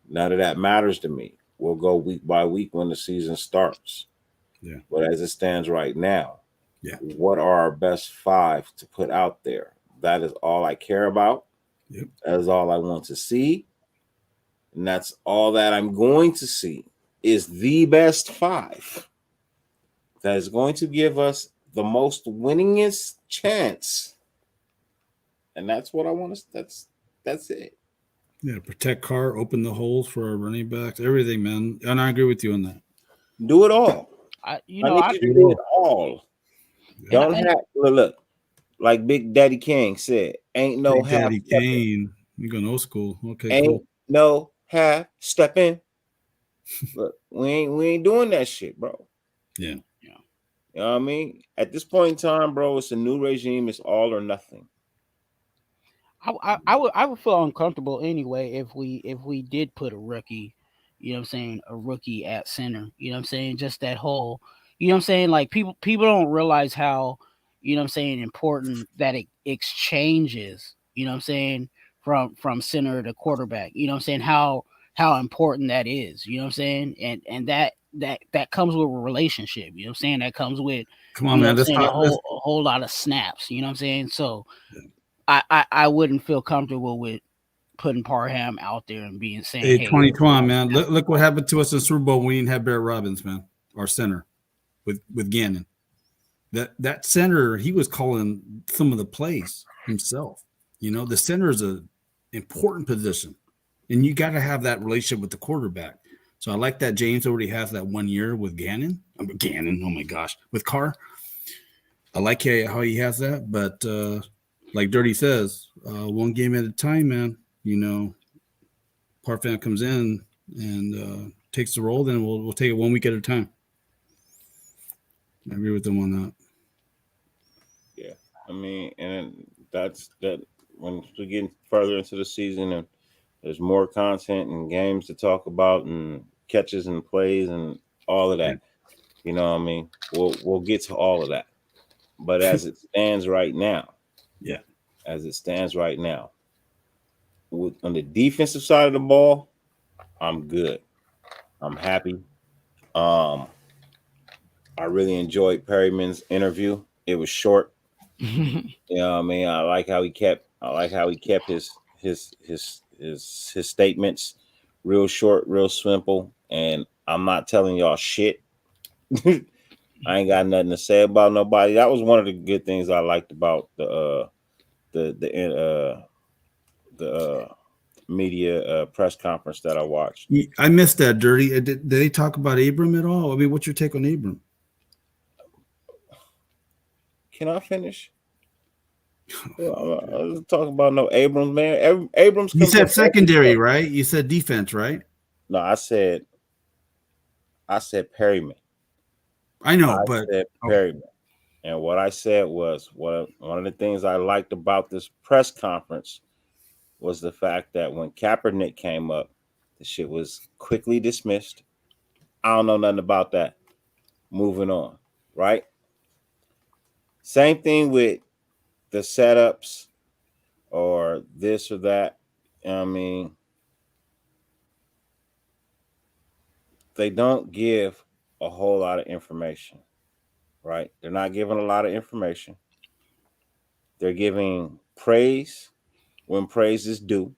None of that matters to me. We'll go week by week when the season starts. Yeah. But as it stands right now, what are our best 5 to put out there? That is all I care about. Yep. That is all I want to see. And that's all that I'm going to see is the best 5 that is going to give us the most winningest chance. And that's what I want to that's it. Yeah, protect Carr, open the holes for our running backs, everything, man. And I agree with you on that. Do it all. I need you to do it all. Don't have look. Like Big Daddy King said, ain't no Big half Daddy stepping. Kane. You going old school. Okay, Ain't cool. no half stepping. Look, we ain't doing that shit, bro. Yeah. You know what I mean? At this point in time, bro, it's a new regime. It's all or nothing. I would feel uncomfortable anyway if we did put a rookie, you know what I'm saying, a rookie at center. You know what I'm saying? Just that whole, you know what I'm saying? Like people don't realize how, you know what I'm saying, important that exchange is, you know what I'm saying, from center to quarterback. You know what I'm saying? How important that is, you know what I'm saying? And that comes with a relationship, you know what I'm saying? That comes with, come on, you know man. what I'm saying, a whole lot of snaps, you know what I'm saying? So I wouldn't feel comfortable with putting Parham out there and being saying, Hey, hey, 2020, man. Look what happened to us in Super Bowl when we didn't have Barrett Robbins, man, our center with Gannon. That center, he was calling some of the plays himself. You know, the center is a important position, and you got to have that relationship with the quarterback. So I like that James already has that 1 year with Gannon. Oh my gosh, with Carr. I like how he has that, but like Dirty says, one game at a time, man. You know, Parfan comes in and takes the role, then we'll take it 1 week at a time. I agree with them on that. Yeah, I mean, and that's that. When we get further into the season and there's more content and games to talk about and catches and plays and all of that, you know what I mean? We'll get to all of that. But as it stands right now, on the defensive side of the ball, I'm good. I'm happy. I really enjoyed Perryman's interview. It was short. You know what I mean? I like how he kept his statements real short, real simple. And I'm not telling y'all shit. I ain't got nothing to say about nobody. That was one of the good things I liked about the media press conference that I watched. I missed that, Dirty. Did they talk about Abram at all? I mean, what's your take on Abram? Can I finish? I was talking about no Abrams, man. Abrams. You said secondary, right? You said defense, right? No, I said Perryman. I know, but said Perryman. And what I said was one of the things I liked about this press conference was the fact that when Kaepernick came up, the shit was quickly dismissed. I don't know nothing about that. Moving on, right? Same thing with the setups or this or that. I mean, they don't give a whole lot of information, right? They're not giving a lot of information. They're giving praise when praise is due.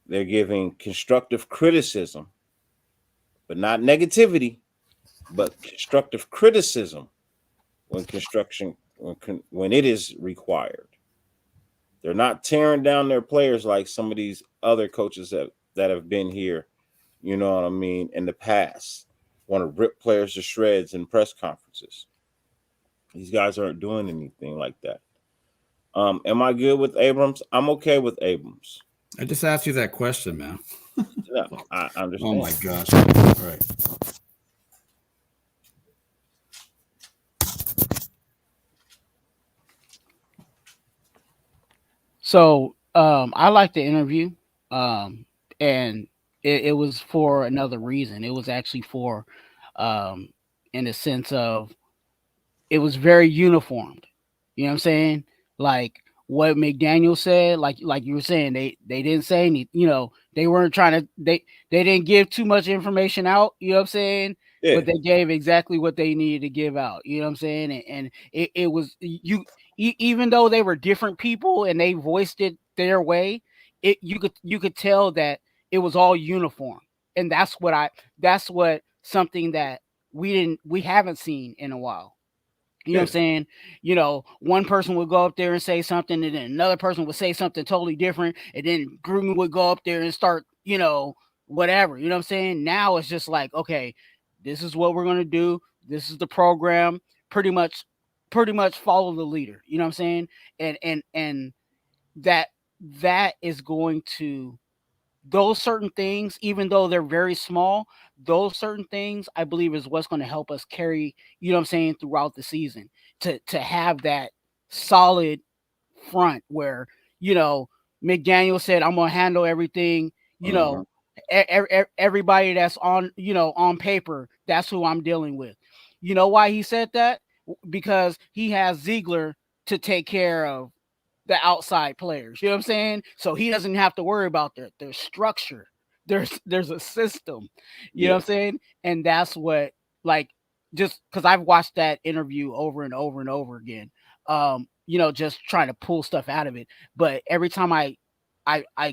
They're giving constructive criticism, but not negativity, but constructive criticism when when it is required. They're not tearing down their players like some of these other coaches that have been here, you know what I mean, in the past. Want to rip players to shreds in press conferences. These guys aren't doing anything like that. Am I good with Abrams? I'm okay with Abrams. I just asked you that question, man. Yeah, I understand. Oh my gosh! All right. So I liked the interview, and it was for another reason. It was actually for, in the sense of, it was very uniformed. You know what I'm saying? Like what McDaniel said, like you were saying, they didn't say any, you know, they weren't trying to, they didn't give too much information out, you know what I'm saying? Yeah. But they gave exactly what they needed to give out, you know what I'm saying? And it was, even though they were different people and they voiced it their way, you could tell that it was all uniform. And that's what something that we haven't seen in a while. You know what I'm saying? You know, one person would go up there and say something, and then another person would say something totally different, and then Gruden would go up there and start, you know, whatever. You know what I'm saying? Now it's just like, okay, this is what we're gonna do. This is the program. Pretty much pretty much follow the leader. You know what I'm saying? And that is going to, those certain things, even though they're very small, those certain things I believe is what's going to help us carry, you know what I'm saying, throughout the season, to have that solid front where, you know, McDaniel said, I'm going to handle everything, you know, everybody that's on, you know, on paper, that's who I'm dealing with. You know why he said that? Because he has Ziegler to take care of the outside players. You know what I'm saying? So he doesn't have to worry about their structure. There's a system. You know what I'm saying? And that's what, like, just because I've watched that interview over and over and over again. You know, just trying to pull stuff out of it. But every time I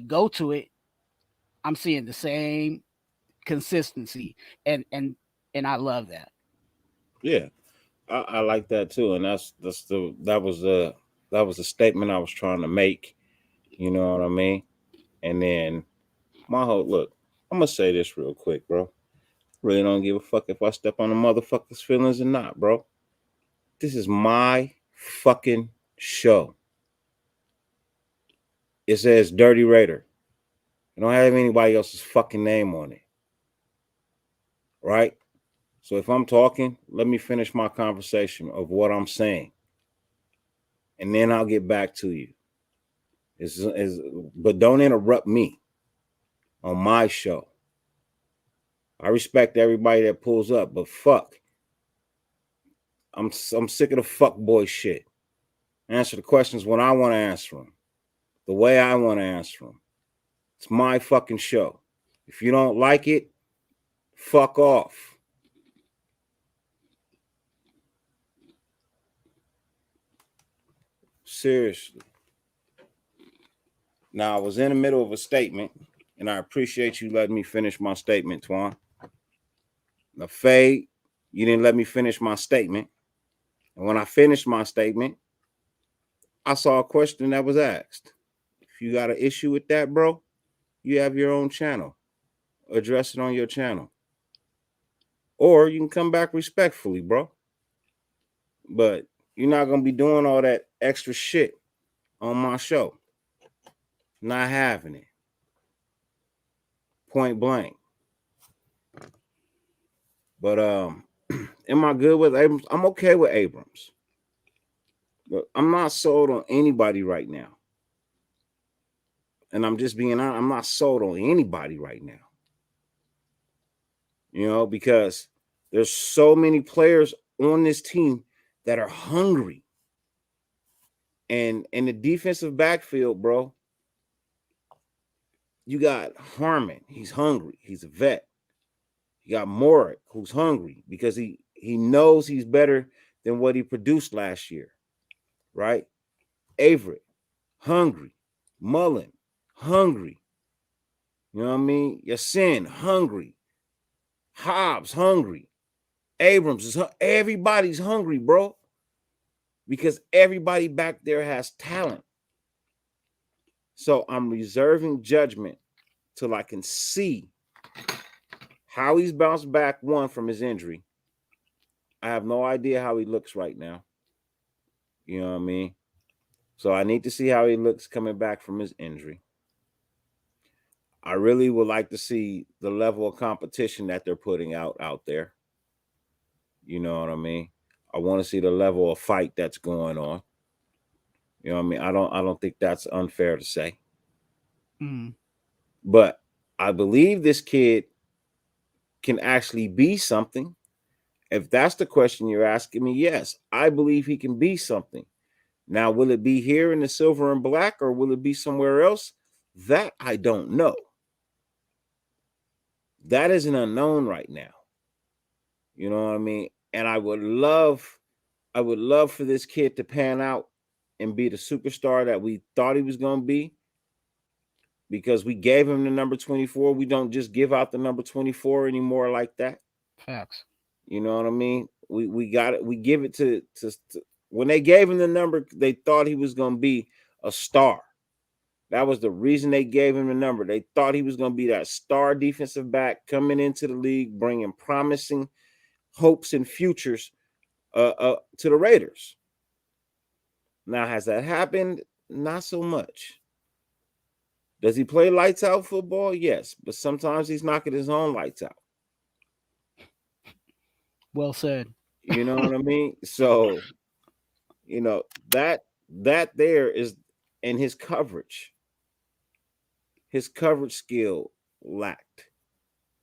go to it, I'm seeing the same consistency, and I love that. Yeah, I like that too, and that was the statement I was trying to make. You know what I mean? And then my whole look, I'm gonna say this real quick, bro. Really don't give a fuck if I step on a motherfucker's feelings or not, bro. This is my fucking show. It says Dirty Raider. I don't have anybody else's fucking name on it. Right? So if I'm talking, let me finish my conversation of what I'm saying. And then I'll get back to you. But don't interrupt me on my show. I respect everybody that pulls up, but fuck. I'm sick of the fuck boy shit. Answer the questions when I want to answer them. The way I want to answer them. It's my fucking show. If you don't like it, fuck off. Seriously. Now, I was in the middle of a statement, and I appreciate you letting me finish my statement, Twan. Now, Faye, you didn't let me finish my statement. And when I finished my statement, I saw a question that was asked. If you got an issue with that, bro, you have your own channel. Address it on your channel. Or you can come back respectfully, bro. But you're not going to be doing all that extra shit on my show. Not having it. Point blank. But am I good with Abrams? I'm okay with Abrams. But I'm not sold on anybody right now. And I'm just being honest, I'm not sold on anybody right now. You know, because there's so many players on this team that are hungry. And in the defensive backfield, bro, you got Harmon. He's hungry. He's a vet. You got Morik, who's hungry because he knows he's better than what he produced last year, right? Averett, hungry. Mullen, hungry. You know what I mean? Yasin, hungry. Hobbs, hungry. Abrams is everybody's hungry, bro. Because everybody back there has talent. So I'm reserving judgment till I can see how he's bounced back, one, from his injury. I have no idea how he looks right now. You know what I mean? So I need to see how he looks coming back from his injury. I really would like to see the level of competition that they're putting out there. You know what I mean? I want to see the level of fight that's going on. You know what I mean? I don't think that's unfair to say. But I believe this kid can actually be something. If that's the question you're asking me, yes, I believe he can be something. Now, will it be here in the silver and black or will it be somewhere else? That I don't know. That is an unknown right now. You know what I mean? And I would love for this kid to pan out and be the superstar that we thought he was going to be, because we gave him the number 24. We don't just give out the number 24 anymore like that. Facts. You know what I mean? We got it. We give it to when they gave him the number, they thought he was going to be a star. That was the reason they gave him the number. They thought he was going to be that star defensive back coming into the league, bringing promising hopes and futures to the Raiders. Now, has that happened? Not so much. Does he play lights out football? Yes, but sometimes he's knocking his own lights out. Well said. You know what I mean? So, that there is, and his coverage skill lacked.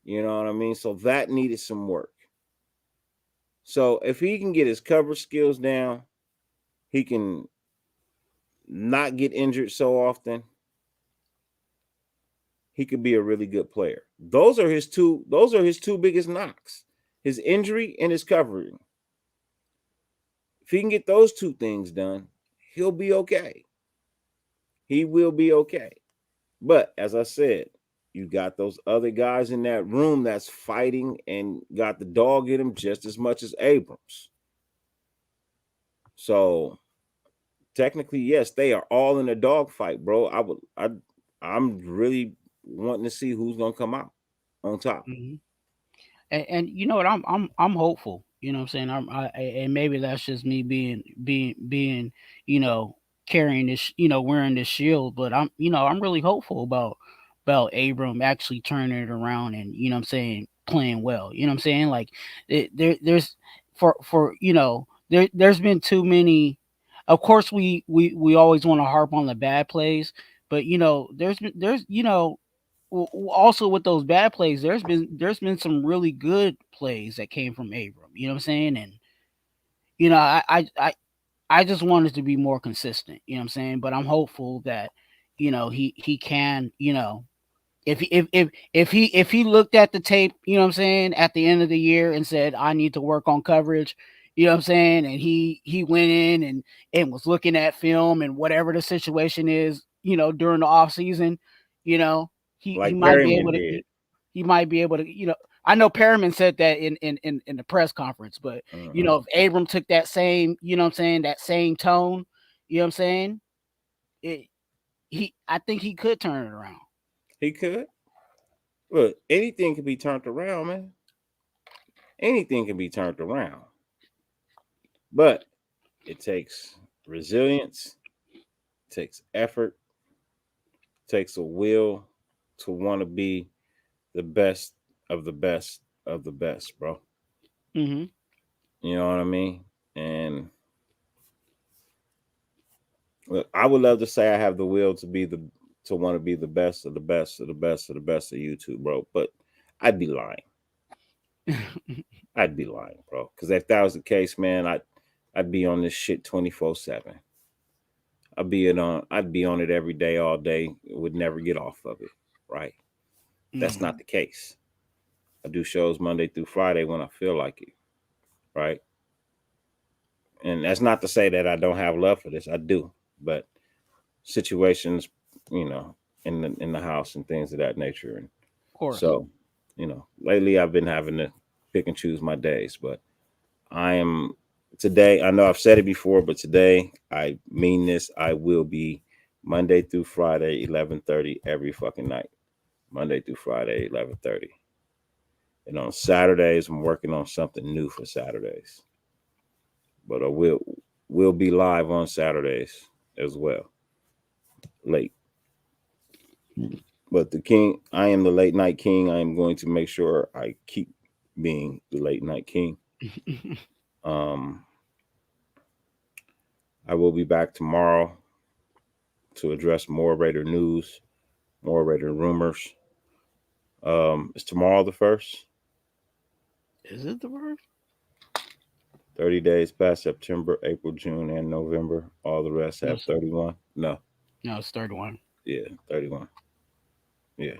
You know what I mean? So that needed some work. So if he can get his coverage skills down, he can not get injured so often. He could be a really good player. Those are his two biggest knocks: his injury and his covering. If he can get those two things done, he'll be okay. He will be okay. But as I said, you got those other guys in that room that's fighting and got the dog in him just as much as Abrams. So technically, yes, they are all in a dogfight, bro. I'm really wanting to see who's gonna come out on top. Mm-hmm. And you know what? I'm hopeful. You know what I'm saying? And maybe that's just me being you know carrying this wearing this shield, but I'm really hopeful about Abram actually turning it around and what I'm saying, playing well. You know what I'm saying? Like there's for there's been too many. Of course, we always want to harp on the bad plays, but there's also with those bad plays, there's been some really good plays that came from Abram. You know what I'm saying? And I just wanted to be more consistent. You know what I'm saying? But I'm hopeful that he can if he looked at the tape, you know what I'm saying, at the end of the year and said, I need to work on coverage, you know what I'm saying, and he went in and was looking at film and whatever the situation is, during the off season, you know, he Like might be Perryman able to did. he might be able to, I know Perriman said that in the press conference, but if Abram took that same, you know what I'm saying, that same tone, you know what I'm saying, I think he could turn it around. He could. Look, anything can be turned around, man. Anything can be turned around. But it takes resilience, it takes effort, it takes a will to want to be the best of the best of the best, bro. Mm-hmm. You know what I mean? And look, I would love to say I have the will to want to be the best of the best of the best of the best of YouTube, bro. But I'd be lying. I'd be lying, bro. Because if that was the case, man, I'd be on this shit 24/7. I'd be on it every day, all day. Would never get off of it, right? That's not the case. I do shows Monday through Friday when I feel like it, right? And that's not to say that I don't have love for this. I do, but situations, in the house and things of that nature, and Of course. so, lately I've been having to pick and choose my days, but I am today. I know I've said it before, but today I mean this. I will be Monday through Friday, 11:30 every fucking night. Monday through Friday, 11:30. And on Saturdays, I'm working on something new for Saturdays. But we'll be live on Saturdays as well, late. But the king, I am the late night king. I am going to make sure I keep being the late night king. I will be back tomorrow to address more Raider news, more Raider rumors. Is tomorrow the 1st? Is it the first? 30 days past September, April, June, and November. All the rest have 31. No, it's 31. Yeah, 31. Yeah.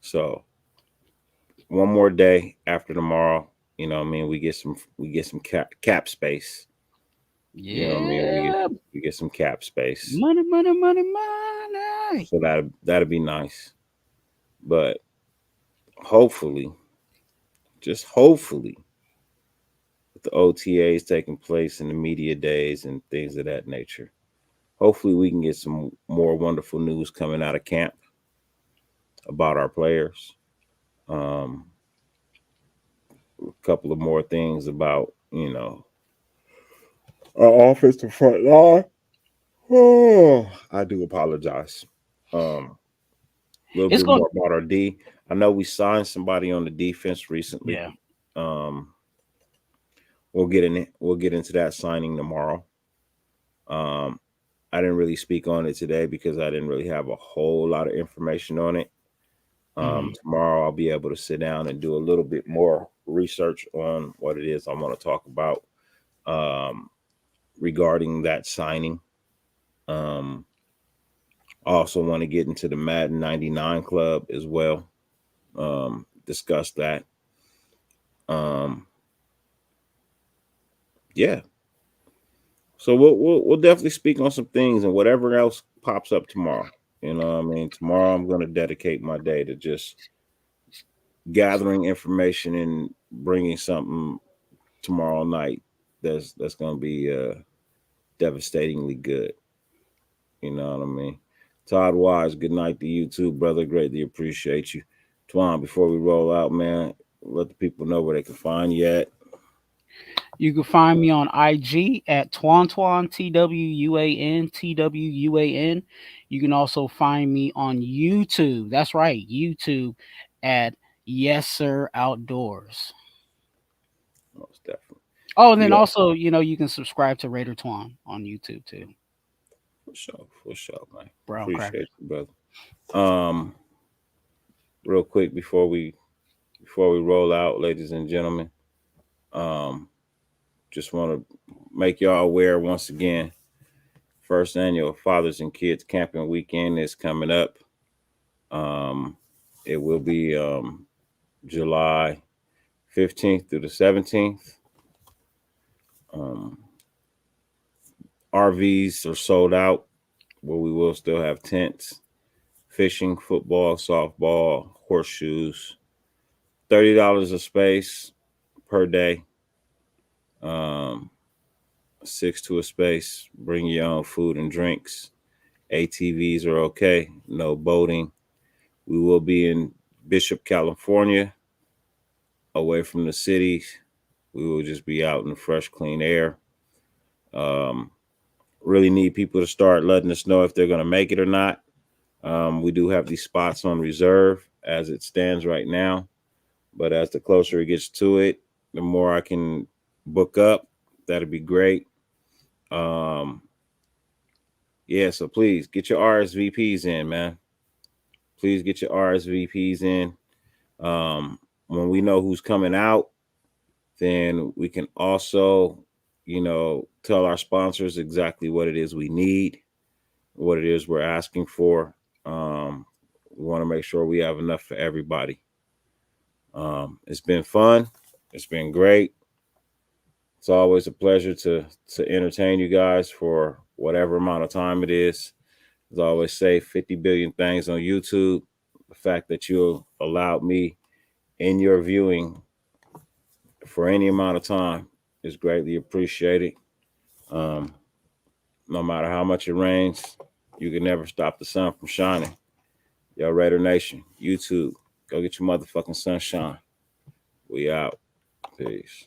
So one more day after tomorrow, you know what I mean, we get some cap space. Yeah. You know what I mean? We get some cap space. Money. So that'll be nice. But hopefully, just hopefully, with the OTAs taking place and the media days and things of that nature, hopefully we can get some more wonderful news coming out of camp about our players. A couple of more things about, our offensive front line. Oh, I do apologize. A little It's bit going. more about our D. I know we signed somebody on the defense recently. Yeah. We'll get into that signing tomorrow. I didn't really speak on it today because I didn't really have a whole lot of information on it. Tomorrow I'll be able to sit down and do a little bit more research on what it is I want to talk about regarding that signing. I also want to get into the Madden 99 club as well. Discuss that. Yeah. So we'll definitely speak on some things and whatever else pops up tomorrow. You know what I mean? Tomorrow I'm going to dedicate my day to just gathering information and bringing something tomorrow night that's going to be devastatingly good. You know what I mean? Todd Wise, good night to you too, brother. Greatly appreciate you. Twan, before we roll out, man, let the people know where they can find you at. You can find me on IG at Twan TWUAN TWUAN. You can also find me on YouTube. That's right, YouTube at Yes Sir Outdoors. Most definitely. Oh, and then also, you can subscribe to Raider Twan on YouTube too. For sure, man. Brown Appreciate crackers. you, brother. Real quick before we roll out, ladies and gentlemen, just want to make y'all aware once again. First annual Fathers and Kids Camping Weekend is coming up. It will be July 15th through the 17th. RVs are sold out, but we will still have tents, fishing, football, softball, horseshoes. $30 a space per day. 6 to a space. Bring your own food and drinks. ATVs are okay. No boating. We will be in Bishop, California, away from the city. We will just be out in the fresh, clean air. Really need people to start letting us know if they're going to make it or not. We do have these spots on reserve as it stands right now. But as the closer it gets to it, the more I can book up. That'd be great. Yeah, so please get your RSVPs in, man. Please get your RSVPs in. When we know who's coming out, then we can also, tell our sponsors exactly what it is we need, what it is we're asking for. We want to make sure we have enough for everybody. It's been fun. It's been great. It's always a pleasure to entertain you guys for whatever amount of time it is. As I always say, 50 billion things on YouTube. The fact that you allowed me in your viewing for any amount of time is greatly appreciated. No matter how much it rains, you can never stop the sun from shining. Yo, Raider Nation, YouTube, go get your motherfucking sunshine. We out. Peace.